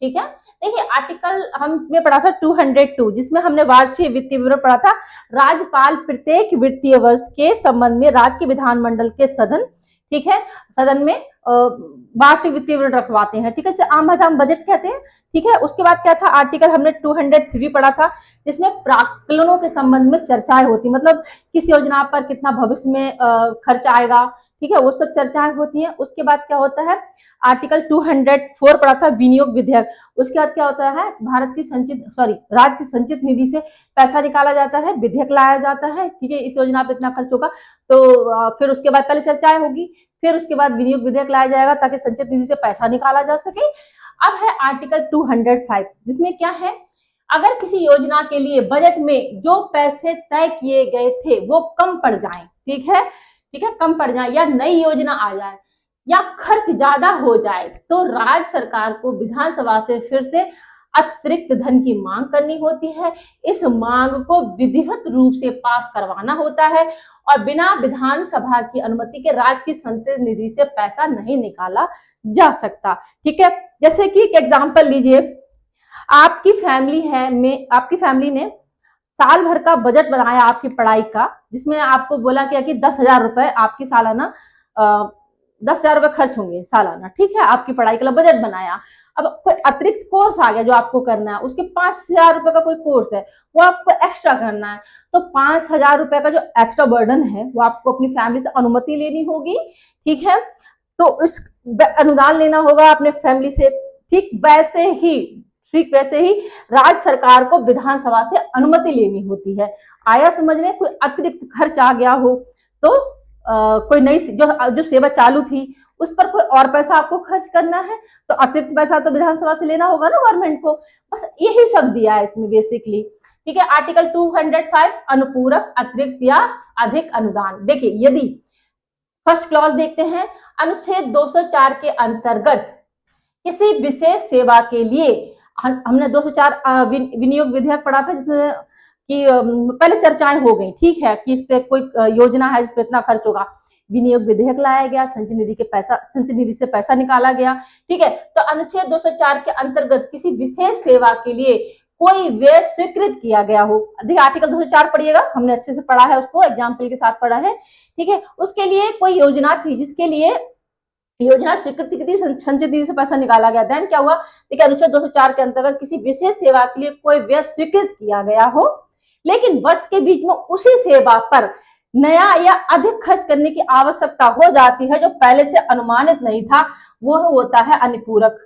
ठीक है। देखिए आर्टिकल हमने पढ़ा था 202, जिसमें हमने वार्षिक वित्तीय विवरण पढ़ा था। राज्यपाल प्रत्येक वित्तीय वर्ष के संबंध में राज्य के विधानमंडल के सदन, ठीक है, सदन में वार्षिक वित्तीय विवरण रखवाते हैं, ठीक है, इसे आम भाषा में बजट कहते हैं, ठीक है। उसके बाद क्या था, आर्टिकल हमने 203 पढ़ा था, जिसमें प्राक्कलनों के संबंध में चर्चाएं होती, मतलब किस योजना पर कितना भविष्य में खर्च आएगा, ठीक है, वो सब चर्चाएं होती हैं। उसके बाद क्या होता है, आर्टिकल 204 पढ़ा था, विनियोग विधेयक। उसके बाद क्या होता है, भारत की संचित राज्य की संचित निधि से पैसा निकाला जाता है, विधेयक लाया जाता है, ठीक है, इस योजना पर इतना खर्च होगा, तो फिर उसके बाद पहले चर्चाएं होगी, फिर उसके बाद विनियोग विधेयक लाया जाएगा ताकि संचित निधि से पैसा निकाला जा सके। अब है आर्टिकल 205, जिसमें क्या है, अगर किसी योजना के लिए बजट में जो पैसे तय किए गए थे वो कम पड़ जाएं, ठीक है, कम पड़ जाए या नई योजना आ जाए या खर्च ज्यादा हो जाए, तो राज्य सरकार को विधानसभा से फिर से अतिरिक्त धन की मांग करनी होती है। इस मांग को विधिवत रूप से पास करवाना होता है और बिना विधानसभा की अनुमति के राज्य की संचित निधि से पैसा नहीं निकाला जा सकता, ठीक है। जैसे कि एक एग्जांपल लीजिए, आपकी फैमिली ने साल भर का बजट बनाया आपकी पढ़ाई का, जिसमें आपको बोला गया कि 10,000 रुपए आपकी सालाना 10,000 रुपए खर्च होंगे सालाना, ठीक है, आपकी पढ़ाई के लिए बजट बनाया। अब कोई अतिरिक्त कोर्स आ गया जो आपको करना है, उसके 5,000 रुपए का कोई कोर्स है, वो आपको एक्स्ट्रा करना है, तो 5,000 रुपए का जो एक्स्ट्रा बर्डन है वो आपको अपनी फैमिली से अनुमति लेनी होगी, ठीक है, तो उस अनुदान लेना होगा अपने फैमिली से। ठीक वैसे ही राज्य सरकार को विधानसभा से अनुमति लेनी होती है। आया समझ में, कोई अतिरिक्त खर्च आ गया हो तो कोई नई जो सेवा चालू थी उस पर कोई और पैसा आपको खर्च करना है, तो अतिरिक्त पैसा तो विधानसभा से लेना होगा ना गवर्नमेंट को। बस यही सब दिया है इसमें बेसिकली, ठीक है। आर्टिकल 205 अनुपूरक, अतिरिक्त या अधिक अनुदान। देखिए यदि फर्स्ट क्लॉज देखते हैं, अनुच्छेद 204 के अंतर्गत किसी विशेष सेवा के लिए, हमने 204 विनियोग विधेयक पढ़ा था, जिसमें कि पहले चर्चाएं हो गई, ठीक है, कि इस पे कोई योजना है जिस पे इतना खर्च होगा, विनियोग विधेयक लाया गया, संचित निधि से पैसा निकाला गया, ठीक है। तो अनुच्छेद 204 के अंतर्गत किसी विशेष सेवा के लिए कोई व्यय स्वीकृत किया गया हो, देखिए आर्टिकल 204 पढ़िएगा, हमने अच्छे से पढ़ा है, उसको एग्जाम्पल के साथ पढ़ा है, ठीक है। उसके लिए कोई योजना थी जिसके लिए योजना स्वीकृति की थी, संचित निधि से पैसा निकाला गया, देन क्या हुआ, देखिए अनुच्छेद 204 के अंतर्गत किसी विशेष सेवा के लिए कोई व्यय स्वीकृत किया गया हो, लेकिन वर्ष के बीच में उसी सेवा पर नया या अधिक खर्च करने की आवश्यकता हो जाती है जो पहले से अनुमानित नहीं था, वो होता है अनुपूरक,